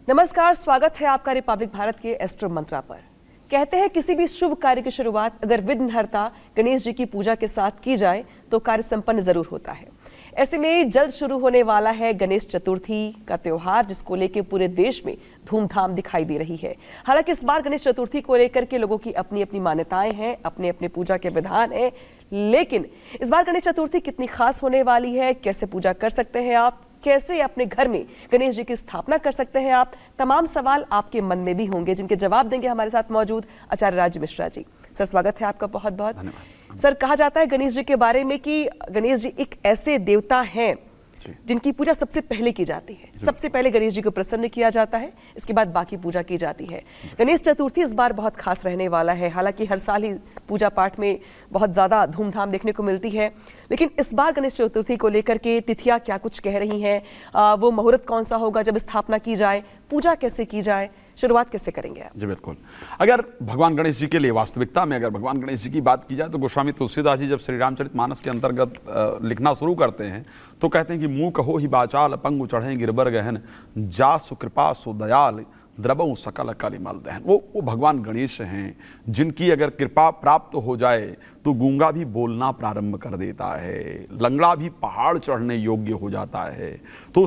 नमस्कार, स्वागत है आपका रिपब्लिक भारत के एस्ट्रो मंत्रा पर। कहते हैं किसी भी शुभ कार्य की शुरुआत अगर विघ्नहर्ता गणेश जी की पूजा के साथ की जाए तो कार्य संपन्न जरूर होता है। ऐसे में जल्द शुरू होने वाला है गणेश चतुर्थी का त्योहार, जिसको लेकर पूरे देश में धूमधाम दिखाई दे रही है। हालांकि इस बार गणेश चतुर्थी को लेकर के लोगों की अपनी अपनी मान्यताएं हैं, अपने अपने पूजा के विधान हैं, लेकिन इस बार गणेश चतुर्थी कितनी खास होने वाली है, कैसे पूजा कर सकते हैं आप, कैसे अपने घर में गणेश जी की स्थापना कर सकते हैं आप, तमाम सवाल आपके मन में भी होंगे जिनके जवाब देंगे हमारे साथ मौजूद आचार्य राज मिश्रा जी। सर, स्वागत है आपका बहुत बहुत। धन्यवाद। सर, कहा जाता है गणेश जी के बारे में कि गणेश जी एक ऐसे देवता हैं जिनकी पूजा सबसे पहले की जाती है। सबसे पहले गणेश जी को प्रसन्न किया जाता है, इसके बाद बाकी पूजा की जाती है। गणेश चतुर्थी इस बार बहुत खास रहने वाला है। हालांकि हर साल ही पूजा पाठ में बहुत ज्यादा धूमधाम देखने को मिलती है, लेकिन इस बार गणेश चतुर्थी को लेकर के तिथियां क्या कुछ कह रही हैं, वो मुहूर्त कौन सा होगा जब स्थापना की जाए, पूजा कैसे की जाए, शुरुआत कैसे करेंगे आप? जी बिल्कुल। अगर भगवान गणेश जी के लिए वास्तविकता में अगर भगवान गणेश जी की बात की जाए तो गोस्वामी तुलसीदास जी जब श्री रामचरितमानस के अंतर्गत लिखना शुरू करते हैं तो कहते हैं कि मुँह कहो ही बाचाल पंगु चढ़े गिरबर गहन जा सुकृपा सुदयाल द्रबऊ सकल कलिमल दहन। वो भगवान गणेश हैं जिनकी अगर कृपा प्राप्त हो जाए तो गूंगा भी बोलना प्रारंभ कर देता है, लंगड़ा भी पहाड़ चढ़ने योग्य हो जाता है। तो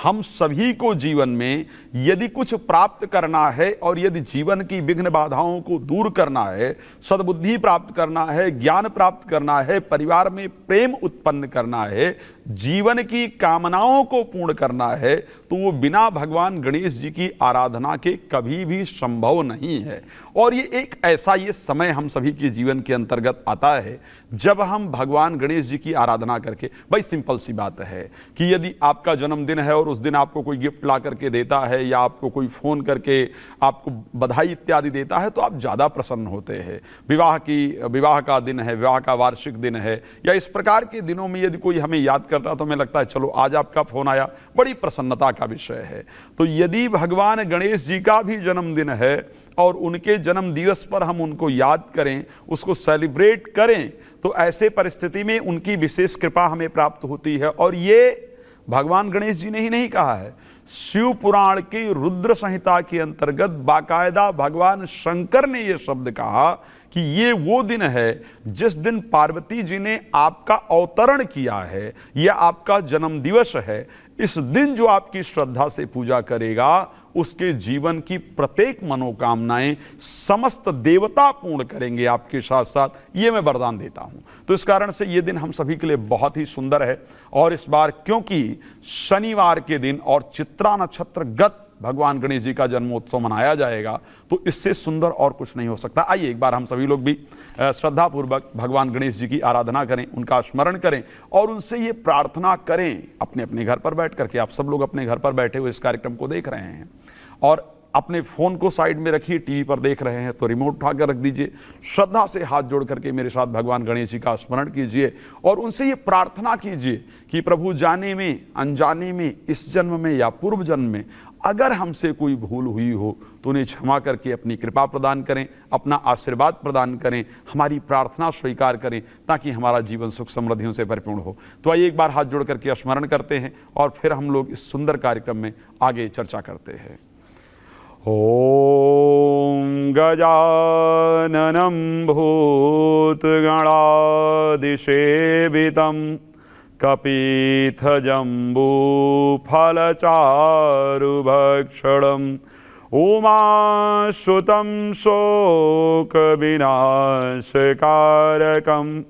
हम सभी को जीवन में यदि कुछ प्राप्त करना है और यदि जीवन की विघ्न बाधाओं को दूर करना है, सद्बुद्धि प्राप्त करना है, ज्ञान प्राप्त करना है, परिवार में प्रेम उत्पन्न करना है, जीवन की कामनाओं को पूर्ण करना है, तो वो बिना भगवान गणेश जी की आराधना के कभी भी संभव नहीं है। और ये एक ऐसा ये समय हम सभी के जीवन के अंतर्गत आता है जब हम भगवान गणेश जी की आराधना करके, भाई सिंपल सी बात है कि यदि आपका जन्मदिन है और उस दिन आपको कोई गिफ्ट ला करके देता है या आपको कोई फोन करके आपको बधाई इत्यादि देता है तो आप ज़्यादा प्रसन्न होते हैं। विवाह का दिन है, विवाह का वार्षिक दिन है या इस प्रकार के दिनों में यदि कोई हमें याद करता है तो हमें लगता है चलो आज आपका फोन आया, बड़ी प्रसन्नता का विषय है। तो यदि भगवान गणेश जी का भी जन्मदिन है और उनके जन्म दिवस पर हम उनको याद करें, उसको सेलिब्रेट करें, तो ऐसे परिस्थिति में उनकी विशेष कृपा हमें प्राप्त होती है। और ये भगवान गणेश जी ने ही नहीं कहा है, शिव पुराण की रुद्र संहिता के अंतर्गत बाकायदा भगवान शंकर ने यह शब्द कहा कि ये वो दिन है जिस दिन पार्वती जी ने आपका अवतरण किया है, यह आपका जन्म दिवस है। इस दिन जो आपकी श्रद्धा से पूजा करेगा उसके जीवन की प्रत्येक मनोकामनाएं समस्त देवता पूर्ण करेंगे आपके साथ साथ, ये मैं वरदान देता हूं। तो इस कारण से ये दिन हम सभी के लिए बहुत ही सुंदर है। और इस बार क्योंकि शनिवार के दिन और चित्रा नक्षत्र गत भगवान गणेश जी का जन्मोत्सव मनाया जाएगा तो इससे सुंदर और कुछ नहीं हो सकता। आइए एक बार हम सभी लोग भी श्रद्धापूर्वक भगवान गणेश जी की आराधना करें, उनका स्मरण करें और उनसे ये प्रार्थना करें अपने अपने घर पर बैठ करके। आप सब लोग अपने घर पर बैठे हुए इस कार्यक्रम को देख रहे हैं और अपने फोन को साइड में रखिए, टीवी पर देख रहे हैं तो रिमोट उठाकर रख दीजिए, श्रद्धा से हाथ जोड़ करके मेरे साथ भगवान गणेश जी का स्मरण कीजिए और उनसे ये प्रार्थना कीजिए कि प्रभु जाने में, अनजाने में, इस जन्म में या पूर्व जन्म में अगर हमसे कोई भूल हुई हो तो उन्हें क्षमा करके अपनी कृपा प्रदान करें, अपना आशीर्वाद प्रदान करें, हमारी प्रार्थना स्वीकार करें ताकि हमारा जीवन सुख समृद्धियों से परिपूर्ण हो। तो आइए एक बार हाथ जोड़ करके स्मरण करते हैं और फिर हम लोग इस सुंदर कार्यक्रम में आगे चर्चा करते हैं। ओम गजाननं भूतगणादिसेवितं कपित्थजम्बूफलचारुभक्षणम् उमासुतं शोकविनाशकारकं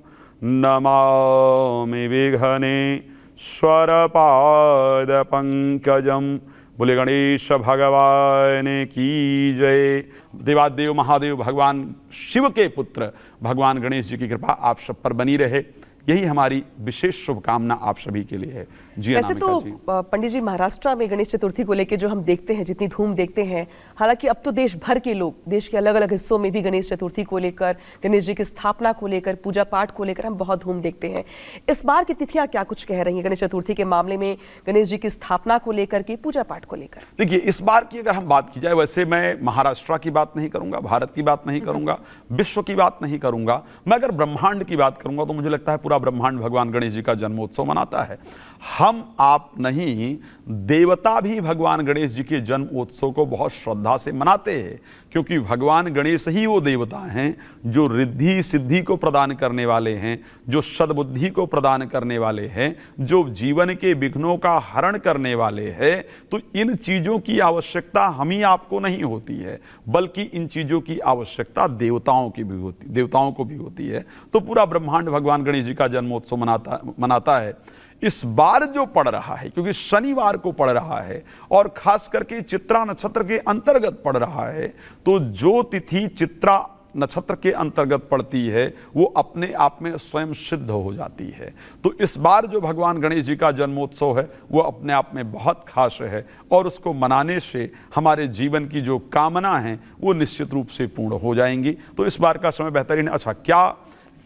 नमामि विघ्नेश्वरपादपङ्कजम्। बोले गणेश भगवान की जय। देवादेव महादेव भगवान शिव के पुत्र भगवान गणेश जी की कृपा आप सब पर बनी रहे, यही हमारी विशेष शुभकामना आप सभी के लिए है। जी वैसे तो पंडित जी, महाराष्ट्र में गणेश चतुर्थी को लेकर जो हम देखते हैं, जितनी धूम देखते हैं, हालांकि अब तो देश भर के लोग, देश के अलग अलग हिस्सों में भी गणेश चतुर्थी को लेकर, गणेश जी की स्थापना को लेकर, पूजा पाठ को लेकर हम बहुत धूम देखते हैं। इस बार की तिथियां क्या कुछ कह रही हैं गणेश चतुर्थी के मामले में, गणेश जी की स्थापना को लेकर के, पूजा पाठ को लेकर? देखिए, इस बार की अगर हम बात की जाए, वैसे मैं महाराष्ट्र की बात नहीं करूंगा, भारत की बात नहीं करूंगा, विश्व की बात नहीं करूंगा, मैं अगर ब्रह्मांड की बात करूंगा तो मुझे लगता है पूरा ब्रह्मांड भगवान गणेश जी का जन्मोत्सव मनाता है। हम आप नहीं, देवता भी भगवान गणेश जी के जन्म उत्सव को बहुत श्रद्धा से मनाते हैं, क्योंकि भगवान गणेश ही वो देवता हैं जो रिद्धि सिद्धि को प्रदान करने वाले हैं, जो सद्बुद्धि को प्रदान करने वाले हैं, जो जीवन के विघ्नों का हरण करने वाले हैं। तो इन चीज़ों की आवश्यकता हम ही आपको नहीं होती है, बल्कि इन चीज़ों की आवश्यकता देवताओं को भी होती है। तो पूरा ब्रह्मांड भगवान गणेश जी का जन्मोत्सव मनाता है। इस बार जो पड़ रहा है, क्योंकि शनिवार को पड़ रहा है और खास करके चित्रा नक्षत्र के अंतर्गत पड़ रहा है, तो जो तिथि चित्रा नक्षत्र के अंतर्गत पड़ती है वो अपने आप में स्वयं सिद्ध हो जाती है। तो इस बार जो भगवान गणेश जी का जन्मोत्सव है वो अपने आप में बहुत खास है, और उसको मनाने से हमारे जीवन की जो कामना है वो निश्चित रूप से पूर्ण हो जाएंगी। तो इस बार का समय बेहतरीन है। अच्छा,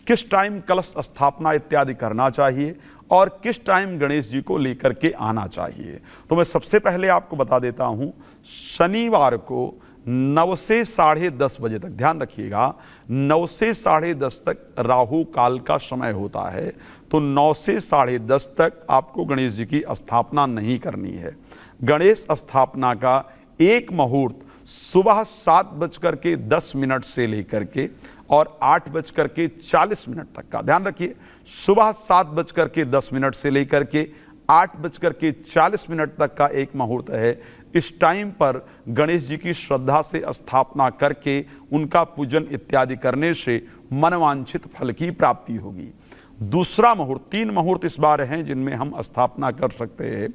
किस टाइम कलश स्थापना इत्यादि करना चाहिए और किस टाइम गणेश जी को लेकर के आना चाहिए, तो मैं सबसे पहले आपको बता देता हूं। शनिवार को 9 से 10:30 बजे तक, ध्यान रखिएगा, 9 से 10:30 तक राहु काल का समय होता है। तो 9 से 10:30 तक आपको गणेश जी की स्थापना नहीं करनी है। गणेश स्थापना का एक मुहूर्त सुबह 7:10 से लेकर के और 8:40 तक का, ध्यान रखिए, सुबह 7:10 से लेकर के 8:40 तक का एक मुहूर्त है। इस टाइम पर गणेश जी की श्रद्धा से स्थापना करके उनका पूजन इत्यादि करने से मनवांछित फल की प्राप्ति होगी। दूसरा मुहूर्त, 3 मुहूर्त इस बार हैं जिनमें हम स्थापना कर सकते हैं।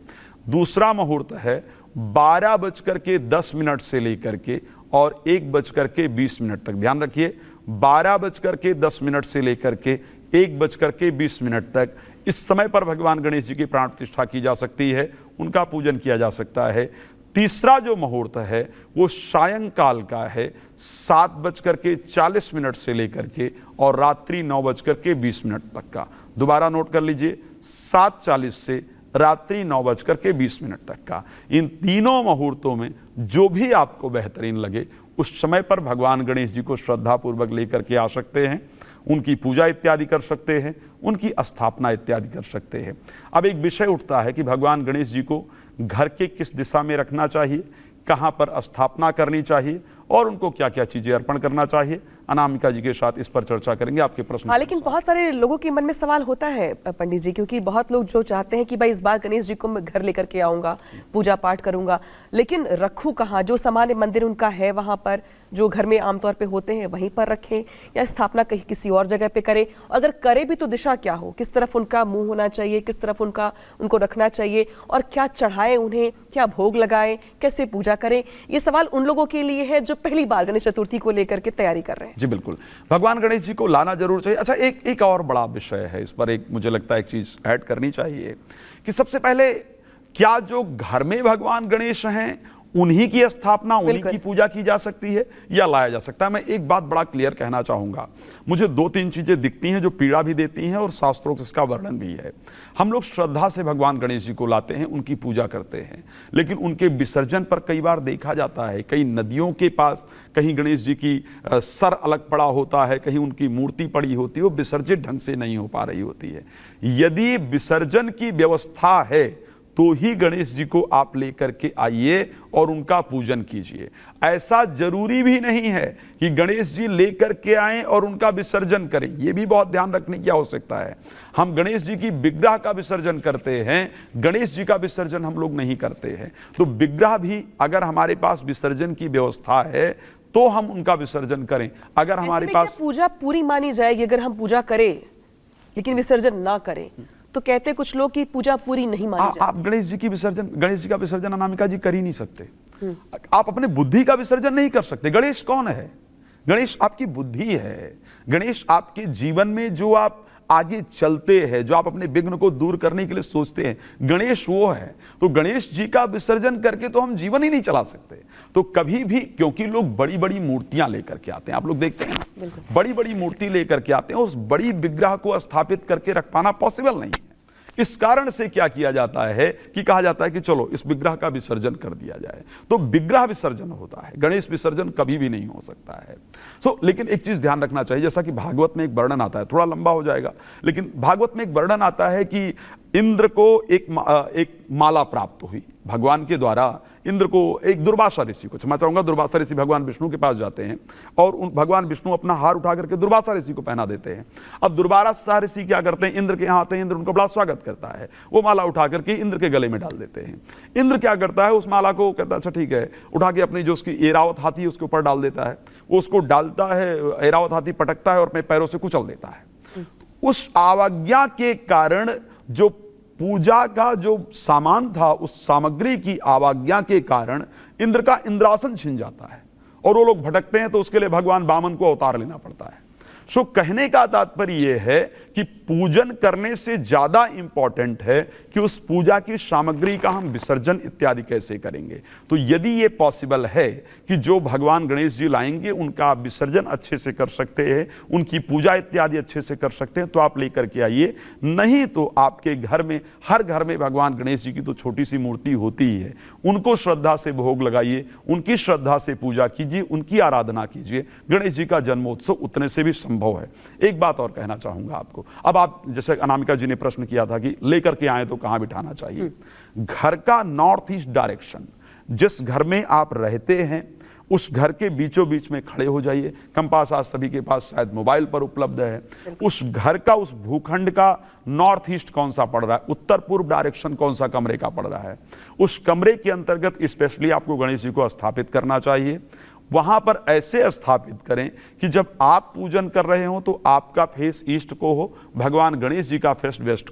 दूसरा मुहूर्त है 12:10 से लेकर के और 1:20 तक, ध्यान रखिए, 12:10 से लेकर के 1:20 तक। इस समय पर भगवान गणेश जी की प्राण प्रतिष्ठा की जा सकती है, उनका पूजन किया जा सकता है। तीसरा जो मुहूर्त है वो सायंकाल का है, 7:40 से लेकर के और रात्रि 9:20 तक का। दोबारा नोट कर लीजिए, 7:40 से रात्रि 9:20 तक का। इन तीनों मुहूर्तों में जो भी आपको बेहतरीन लगे उस समय पर भगवान गणेश जी को श्रद्धापूर्वक लेकर के आ सकते हैं, उनकी पूजा इत्यादि कर सकते हैं, उनकी स्थापना इत्यादि कर सकते हैं। अब एक विषय उठता है कि भगवान गणेश जी को घर के किस दिशा में रखना चाहिए, कहाँ पर स्थापना करनी चाहिए और उनको क्या क्या चीजें अर्पण करना चाहिए। अनामिका जी के साथ इस पर चर्चा करेंगे। आपके प्रश्न। हाँ, लेकिन बहुत सारे लोगों के मन में सवाल होता है पंडित जी, क्योंकि बहुत लोग जो चाहते हैं कि भाई इस बार गणेश जी को मैं घर लेकर के आऊंगा, पूजा पाठ करूंगा, लेकिन रखूं कहाँ? जो सामान्य मंदिर उनका है वहां पर, जो घर में आमतौर पे होते हैं वहीं पर रखें या स्थापना कहीं किसी और जगह पे करें? अगर करे भी तो दिशा क्या हो, किस तरफ उनका मुंह होना चाहिए, किस तरफ उनको रखना चाहिए, और क्या चढ़ाएं उन्हें, क्या भोग लगाएं, कैसे पूजा करें? ये सवाल उन लोगों के लिए है जो पहली बार गणेश चतुर्थी को लेकर के तैयारी कर रहे हैं। जी बिल्कुल, भगवान गणेश जी को लाना जरूर चाहिए। अच्छा, एक और बड़ा विषय है, इस पर एक मुझे लगता है एक चीज ऐड करनी चाहिए कि सबसे पहले क्या जो घर में भगवान गणेश हैं उन्हीं की स्थापना, उन्हीं की पूजा की जा सकती है या लाया जा सकता है? मैं एक बात बड़ा क्लियर कहना चाहूंगा। मुझे 2-3 चीजें दिखती हैं जो पीड़ा भी देती हैं और शास्त्रों से इसका वर्णन भी है। हम लोग श्रद्धा से भगवान गणेश जी को लाते हैं, उनकी पूजा करते हैं, लेकिन उनके विसर्जन पर कई बार देखा जाता है कई नदियों के पास कहीं गणेश जी की सर अलग पड़ा होता है, कहीं उनकी मूर्ति पड़ी होती है, वो विसर्जित ढंग से नहीं हो पा रही होती है। यदि विसर्जन की व्यवस्था है तो ही गणेश जी को आप लेकर के आइए और उनका पूजन कीजिए। ऐसा जरूरी भी नहीं है कि गणेश जी लेकर के आएं और उनका विसर्जन करें, यह भी बहुत ध्यान रखने की आवश्यकता है। हम गणेश जी की विग्रह का विसर्जन करते हैं, गणेश जी का विसर्जन हम लोग नहीं करते हैं। तो विग्रह भी अगर हमारे पास विसर्जन की व्यवस्था है तो हम उनका विसर्जन करें। अगर हमारे पास पूजा पूरी मानी जाएगी अगर हम पूजा करें लेकिन विसर्जन ना करें, तो कहते कुछ लोग की पूजा पूरी नहीं मानी जाती। आप गणेश जी का विसर्जन अनामिका जी कर ही नहीं सकते। आप अपने बुद्धि का विसर्जन नहीं कर सकते। गणेश कौन है? गणेश आपकी बुद्धि है। गणेश आपके जीवन में जो आप आगे चलते हैं, जो आप अपने विघ्न को दूर करने के लिए सोचते हैं, गणेश वो है। तो गणेश जी का विसर्जन करके तो हम जीवन ही नहीं चला सकते। तो कभी भी, क्योंकि लोग बड़ी बड़ी मूर्तियां लेकर के आते हैं, आप लोग देखते हैं बड़ी बड़ी मूर्ति लेकर के आते हैं, उस बड़ी विग्रह को स्थापित करके रख पाना पॉसिबल नहीं है। इस कारण से क्या किया जाता है कि कहा जाता है कि चलो इस विग्रह का विसर्जन कर दिया जाए, तो विग्रह विसर्जन होता है, गणेश विसर्जन कभी भी नहीं हो सकता है। लेकिन एक चीज ध्यान रखना चाहिए, जैसा कि भागवत में एक वर्णन आता है, थोड़ा लंबा हो जाएगा, लेकिन भागवत में एक वर्णन आता है कि इंद्र को एक माला प्राप्त हुई भगवान के द्वारा। इंद्र को एक दुर्वासा ऋषि को, क्षमा चाहूंगा, दुर्वासा ऋषि भगवान विष्णु के पास जाते हैं और भगवान विष्णु अपना हार उठा करके दुर्वासा ऋषि को पहना देते हैं। अब दुर्वासा ऋषि क्या करते हैं, इंद्र के यहाँ आते हैं, इंद्र उनका बड़ा स्वागत करता है, वो माला उठा करके इंद्र के गले में डाल देते हैं। इंद्र क्या करता है, उस माला को कहता है अच्छा ठीक है, उठा के अपनी जो उसकी ऐरावत हाथी उसके ऊपर डाल देता है, वो उसको डालता है, ऐरावत हाथी पटकता है और अपने पैरों से कुचल देता है। उस अवज्ञा के कारण जो पूजा का जो सामान था, उस सामग्री की अवज्ञा के कारण इंद्र का इंद्रासन छिन जाता है और वो लोग भटकते हैं, तो उसके लिए भगवान वामन को अवतार लेना पड़ता है। कहने का तात्पर्य यह है कि पूजन करने से ज्यादा इंपॉर्टेंट है कि उस पूजा की सामग्री का हम विसर्जन इत्यादि कैसे करेंगे। तो यदि ये पॉसिबल है कि जो भगवान गणेश जी लाएंगे उनका विसर्जन अच्छे से कर सकते हैं, उनकी पूजा इत्यादि अच्छे से कर सकते हैं, तो आप लेकर के आइए। नहीं तो आपके घर में, हर घर में भगवान गणेश जी की तो छोटी सी मूर्ति होती ही है, उनको श्रद्धा से भोग लगाइए, उनकी श्रद्धा से पूजा कीजिए, उनकी आराधना कीजिए। गणेश जी का जन्मोत्सव उतने से भी संभव है। एक बात और कहना चाहूंगा आपको, अब आप जैसे अनामिका जी ने प्रश्न किया था कि लेकर के आए तो कहां बिठाना चाहिए। घर का नॉर्थ ईस्ट डायरेक्शन, जिस घर में आप रहते हैं उस घर के बीचों बीच में खड़े हो जाइए। कंपास आज सभी के पास शायद मोबाइल पर उपलब्ध है। उस घर का, उस भूखंड का नॉर्थ ईस्ट कौन सा पड़ रहा है, उत्तर पूर्व डायरेक्शन कौन सा कमरे का पड़ रहा है, उस कमरे के अंतर्गत स्पेशली आपको गणेश जी को स्थापित करना चाहिए। वहां पर ऐसे स्थापित करें कि जब आप पूजन कर रहे हो तो आपका फेस ईस्ट को हो, भगवान गणेश जी का फेस वेस्ट,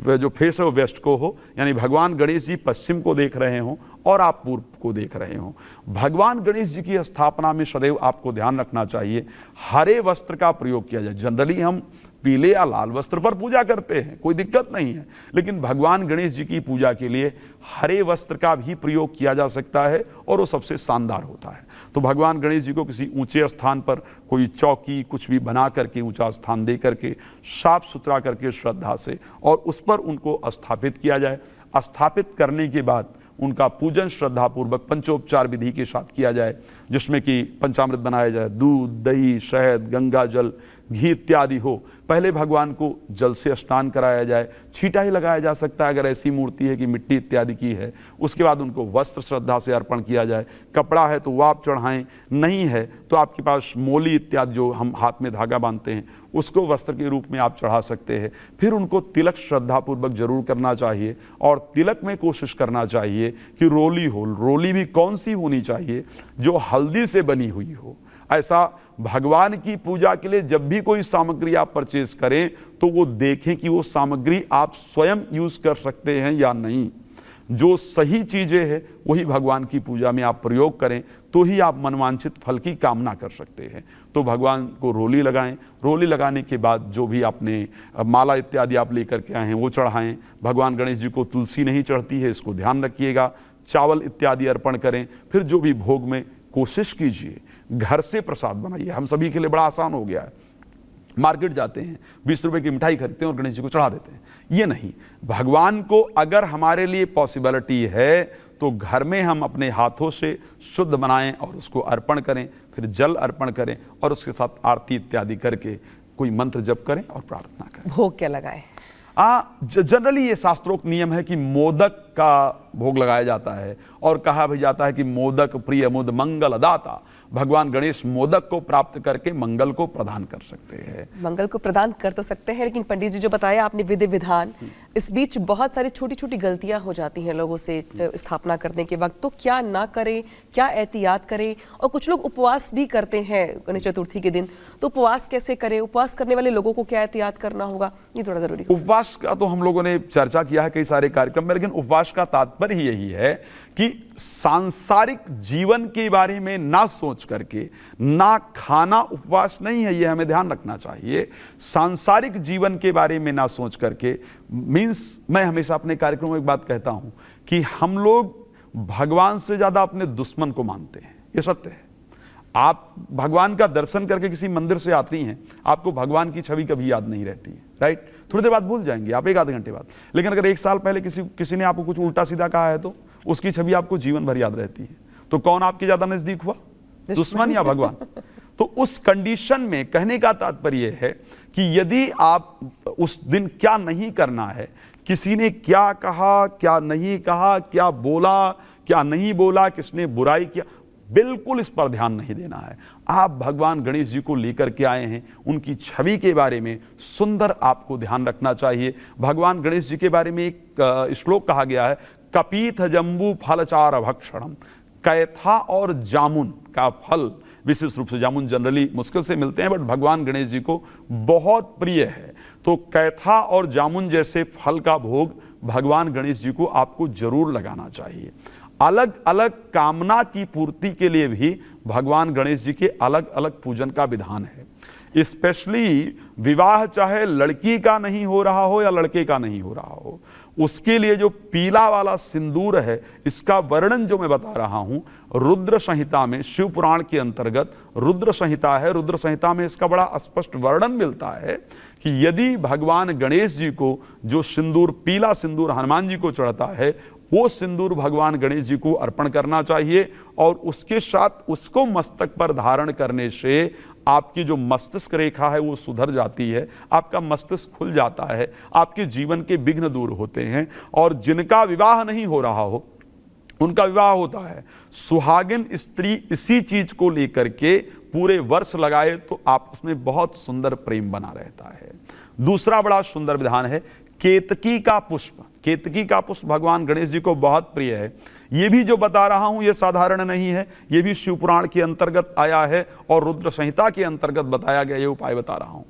जो फेस है वो वेस्ट को हो, यानी भगवान गणेश जी पश्चिम को देख रहे हो और आप पूर्व को देख रहे हो। भगवान गणेश जी की स्थापना में सदैव आपको ध्यान रखना चाहिए हरे वस्त्र का प्रयोग किया जाए। जनरली हम पीले या लाल वस्त्र पर पूजा करते हैं, कोई दिक्कत नहीं है, लेकिन भगवान गणेश जी की पूजा के लिए हरे वस्त्र का भी प्रयोग किया जा सकता है और वो सबसे शानदार होता है। तो भगवान गणेश जी को किसी ऊंचे स्थान पर कोई चौकी कुछ भी बना करके, ऊंचा स्थान दे करके, साफ सुथरा करके श्रद्धा से और उस पर उनको स्थापित किया जाए। स्थापित करने के बाद उनका पूजन श्रद्धा पूर्वक पंचोपचार विधि के साथ किया जाए, जिसमें कि पंचामृत बनाया जाए, दूध, दही, शहद, गंगा जल, घी इत्यादि हो। पहले भगवान को जल से स्नान कराया जाए, छींटा ही लगाया जा सकता है अगर ऐसी मूर्ति है कि मिट्टी इत्यादि की है। उसके बाद उनको वस्त्र श्रद्धा से अर्पण किया जाए। कपड़ा है तो वो आप चढ़ाएं, नहीं है तो आपके पास मोली इत्यादि जो हम हाथ में धागा बांधते हैं उसको वस्त्र के रूप में आप चढ़ा सकते हैं। फिर उनको तिलक श्रद्धापूर्वक जरूर करना चाहिए और तिलक में कोशिश करना चाहिए कि रोली हो। रोली भी कौन सी होनी चाहिए, जो हल्दी से बनी हुई हो। ऐसा भगवान की पूजा के लिए जब भी कोई सामग्री आप परचेज करें तो वो देखें कि वो सामग्री आप स्वयं यूज कर सकते हैं या नहीं। जो सही चीजें हैं वही भगवान की पूजा में आप प्रयोग करें, तो ही आप मनवांछित फल की कामना कर सकते हैं। तो भगवान को रोली लगाएं। रोली लगाने के बाद जो भी आपने माला इत्यादि आप लेकर के आए हैं वो चढ़ाएं। भगवान गणेश जी को तुलसी नहीं चढ़ती है, इसको ध्यान रखिएगा। चावल इत्यादि अर्पण करें। फिर जो भी भोग में कोशिश कीजिए घर से प्रसाद बनाइए। हम सभी के लिए बड़ा आसान हो गया है, मार्केट जाते हैं, 20 रुपए की मिठाई खरीदते हैं और गणेश जी को चढ़ा देते हैं। ये नहीं, भगवान को अगर हमारे लिए पॉसिबिलिटी है तो घर में हम अपने हाथों से शुद्ध बनाएं और उसको अर्पण करें, फिर जल अर्पण करें और उसके साथ आरती इत्यादि करके कोई मंत्र जप करें और प्रार्थना करें। भोग क्या लगाएं? जनरली ये शास्त्रोक्त नियम है कि मोदक का भोग लगाया जाता है और कहा भी जाता है कि मोदक प्रिय मुद मंगल दाता। भगवान गणेश मोदक को प्राप्त करके मंगल को प्रदान कर सकते हैं। मंगल को प्रदान कर तो सकते हैं, लेकिन पंडित जी जो बताया आपने विधि विधान, इस बीच बहुत सारी छोटी छोटी गलतियां हो जाती हैं लोगों से स्थापना करने के वक्त। तो क्या ना करें, क्या एहतियात करें? और कुछ लोग उपवास भी करते हैं गणेश चतुर्थी के दिन, तो उपवास कैसे करें? उपवास करने वाले लोगों को क्या एहतियात करना होगा, ये थोड़ा जरूरी है। उपवास का तो हम लोगों ने चर्चा किया है कई सारे कार्यक्रम में, लेकिन उपवास का तात्पर्य यही है कि सांसारिक जीवन के बारे में ना सोच करके ना खाना उपवास नहीं है, यह हमें ध्यान रखना चाहिए। सांसारिक जीवन के बारे में ना सोच करके मीन्स, मैं हमेशा अपने कार्यक्रम में एक बात कहता हूं कि हम लोग भगवान से ज्यादा अपने दुश्मन को मानते हैं, ये सत्य है। आप भगवान का दर्शन करके किसी मंदिर से आती हैं, आपको भगवान की छवि कभी याद नहीं रहती है, राइट? थोड़ी देर बाद भूल जाएंगे आप, एक आधे घंटे बाद। लेकिन अगर 1 साल पहले किसी ने आपको कुछ उल्टा सीधा कहा है तो उसकी छवि आपको जीवन भर याद रहती है। तो कौन आपके ज्यादा नजदीक हुआ, दुश्मन या भगवान? तो उस कंडीशन में कहने का तात्पर्य है कि यदि आप उस दिन क्या नहीं करना है, किसी ने क्या कहा, क्या नहीं कहा, क्या बोला, क्या नहीं बोला, किसने बुराई किया, बिल्कुल इस पर ध्यान नहीं देना है। आप भगवान गणेश जी को लेकर के आए हैं, उनकी छवि के बारे में सुंदर आपको ध्यान रखना चाहिए। भगवान गणेश जी के बारे में एक श्लोक कहा गया है, कपीथ जम्बू फलचार भक्षणम। कैथा और जामुन का फल, विशेष रूप से जामुन जनरली मुश्किल से मिलते हैं, बट भगवान गणेश जी को बहुत प्रिय है। तो कैथा और जामुन जैसे फल का भोग भगवान गणेश जी को आपको जरूर लगाना चाहिए। अलग अलग कामना की पूर्ति के लिए भी भगवान गणेश जी के अलग अलग पूजन का विधान है। स्पेशली विवाह चाहे लड़की का नहीं हो रहा हो या लड़के का नहीं हो रहा हो, उसके लिए जो पीला वाला सिंदूर है, इसका वर्णन जो मैं बता रहा हूं, रुद्र संहिता में, शिव पुराण के अंतर्गत रुद्र संहिता है, रुद्र संहिता में इसका बड़ा स्पष्ट वर्णन मिलता है कि यदि भगवान गणेश जी को जो सिंदूर, पीला सिंदूर हनुमान जी को चढ़ता है, वो सिंदूर भगवान गणेश जी को अर्पण करना चाहिए। और उसके साथ उसको मस्तक पर धारण करने से आपकी जो मस्तिष्क रेखा है वो सुधर जाती है, आपका मस्तिष्क खुल जाता है, आपके जीवन के विघ्न दूर होते हैं। और जिनका विवाह नहीं हो रहा हो, उनका विवाह होता है, सुहागिन स्त्री इसी चीज को लेकर के पूरे वर्ष लगाए तो आपस में बहुत सुंदर प्रेम बना रहता है। दूसरा बड़ा सुंदर विधान है केतकी का पुष्प। केतकी का पुष्प भगवान गणेश जी को बहुत प्रिय है। ये भी जो बता रहा हूं ये साधारण नहीं है, ये भी शिव पुराण के अंतर्गत आया है और रुद्र संहिता के अंतर्गत बताया गया ये उपाय बता रहा हूं।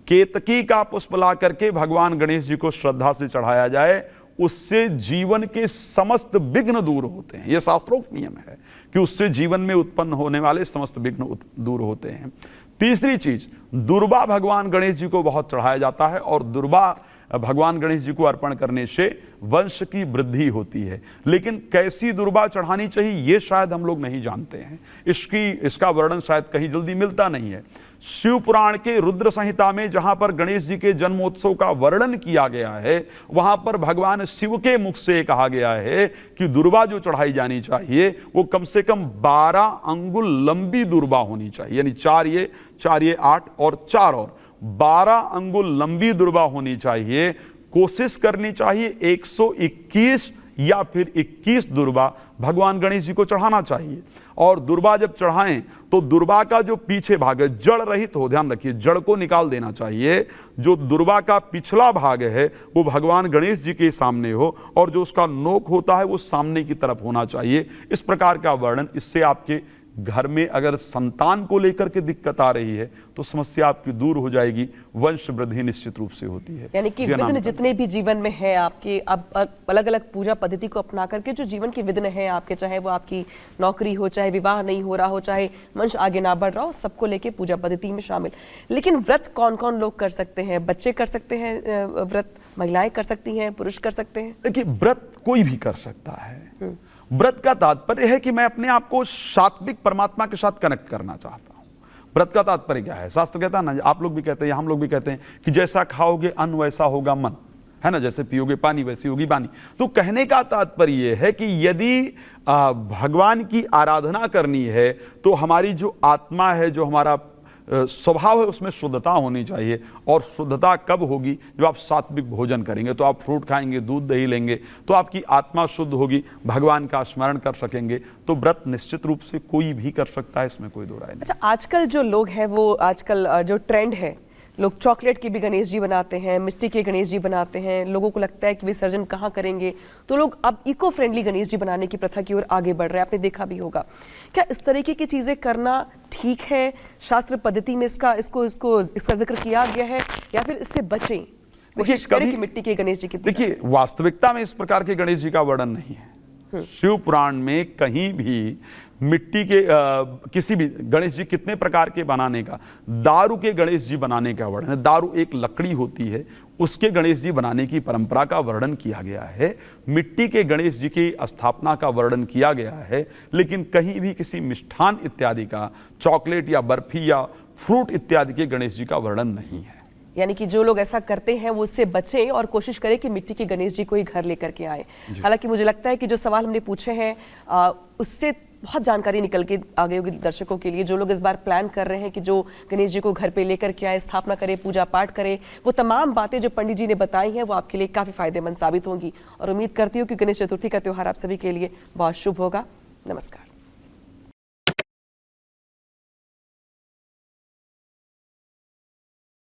केतकी का पुष्प ला करके भगवान गणेश जी को श्रद्धा से चढ़ाया जाए, उससे जीवन के समस्त विघ्न दूर होते हैं। यह शास्त्रोक्त नियम है कि उससे जीवन में उत्पन्न होने वाले समस्त विघ्न दूर होते हैं। तीसरी चीज, दुर्बा भगवान गणेश जी को बहुत चढ़ाया जाता है और दुर्बा भगवान गणेश जी को अर्पण करने से वंश की वृद्धि होती है। लेकिन कैसी दुर्बा चढ़ानी चाहिए ये शायद हम लोग नहीं जानते हैं, इसका वर्णन शायद कहीं जल्दी मिलता नहीं है। शिव पुराण के रुद्र संहिता में जहां पर गणेश जी के जन्मोत्सव का वर्णन किया गया है, वहां पर भगवान शिव के मुख से कहा गया है कि दुर्बा जो चढ़ाई जानी चाहिए वो कम से कम 12 अंगुल लंबी दुर्बा होनी चाहिए, यानी 4 ये 8 और 4 और 12 अंगुल लंबी दुर्बा होनी चाहिए। कोशिश करनी चाहिए 121 या फिर 21 दुर्बा भगवान गणेश जी को चढ़ाना चाहिए। और दुर्बा जब चढ़ाएं तो दुर्बा का जो पीछे भाग है जड़ रहित हो, ध्यान रखिए, जड़ को निकाल देना चाहिए। जो दुर्बा का पिछला भाग है वो भगवान गणेश जी के सामने हो और जो उसका नोक होता है वो सामने की तरफ होना चाहिए। इस प्रकार का वर्णन, इससे आपके घर में अगर संतान को लेकर के दिक्कत आ रही है तो समस्या आपकी दूर हो जाएगी, वंश वृद्धि निश्चित रूप से होती है। यानी कि विघ्न जितने भी जीवन में है आपके, अब अलग अलग पूजा पद्धति को अपना करके जो जीवन के विघ्न है आपके, चाहे वो आपकी नौकरी हो, चाहे विवाह नहीं हो रहा हो, चाहे वंश आगे ना बढ़ रहा हो, सबको लेके पूजा पद्धति में शामिल। लेकिन व्रत कौन कौन लोग कर सकते हैं? बच्चे कर सकते हैं व्रत, महिलाएं कर सकती हैं, पुरुष कर सकते हैं? देखिए, व्रत कोई भी कर सकता है। व्रत का तात्पर्य है कि मैं अपने आप को सात्विक परमात्मा के साथ कनेक्ट करना चाहता हूं। व्रत का तात्पर्य क्या है? शास्त्र कहता है ना, आप लोग भी कहते हैं, हम लोग भी कहते हैं कि जैसा खाओगे अन्न वैसा होगा मन, है ना, जैसे पियोगे पानी वैसी होगी वाणी। तो कहने का तात्पर्य यह है कि यदि भगवान की आराधना करनी है तो हमारी जो आत्मा है, जो हमारा स्वभाव है, उसमें शुद्धता होनी चाहिए। और शुद्धता कब होगी? जब आप सात्विक भोजन करेंगे, तो आप फ्रूट खाएंगे, दूध दही लेंगे, तो आपकी आत्मा शुद्ध होगी, भगवान का स्मरण कर सकेंगे। तो व्रत निश्चित रूप से कोई भी कर सकता है, इसमें कोई दो राय नहीं। अच्छा, आजकल जो लोग हैं वो आजकल जो ट्रेंड है, लोग चॉकलेट के भी गणेश जी बनाते हैं, मिट्टी के गणेश जी बनाते हैं। लोगों को लगता है कि विसर्जन कहाँ करेंगे, तो लोग अब इको फ्रेंडली गणेश जी बनाने की प्रथा की ओर आगे बढ़ रहे हैं। आपने देखा भी होगा। क्या इस तरीके की चीजें करना ठीक है? शास्त्र पद्धति में इसका जिक्र किया गया है, या फिर इससे बचें, कोशिश करें कि मिट्टी के गणेश जी की? देखिए, वास्तविकता में इस प्रकार के गणेश जी का वर्णन नहीं है। शिव पुराण में कहीं भी मिट्टी के किसी भी गणेश जी कितने प्रकार के बनाने का, दारू के गणेश जी बनाने का वर्णन है। दारू एक लकड़ी होती है, उसके गणेश जी बनाने की परंपरा का वर्णन किया गया है, मिट्टी के गणेश जी की स्थापना का वर्णन किया गया है, लेकिन कहीं भी किसी मिष्ठान इत्यादि का, चॉकलेट या बर्फी या फ्रूट इत्यादि के गणेश जी का वर्णन नहीं है। यानी कि जो लोग ऐसा करते हैं वो उससे बचें और कोशिश करें कि मिट्टी के गणेश जी को ही घर लेकर के आए। हालांकि मुझे लगता है कि जो सवाल हमने पूछे हैं उससे बहुत जानकारी निकल के आ गई होगी दर्शकों के लिए। जो लोग इस बार प्लान कर रहे हैं कि जो गणेश जी को घर पे लेकर के आए, स्थापना करें, पूजा पाठ करें, वो तमाम बातें जो पंडित जी ने बताई हैं वो आपके लिए काफ़ी फायदेमंद साबित होंगी। और उम्मीद करती हूँ कि गणेश चतुर्थी का त्यौहार आप सभी के लिए बहुत शुभ होगा। नमस्कार।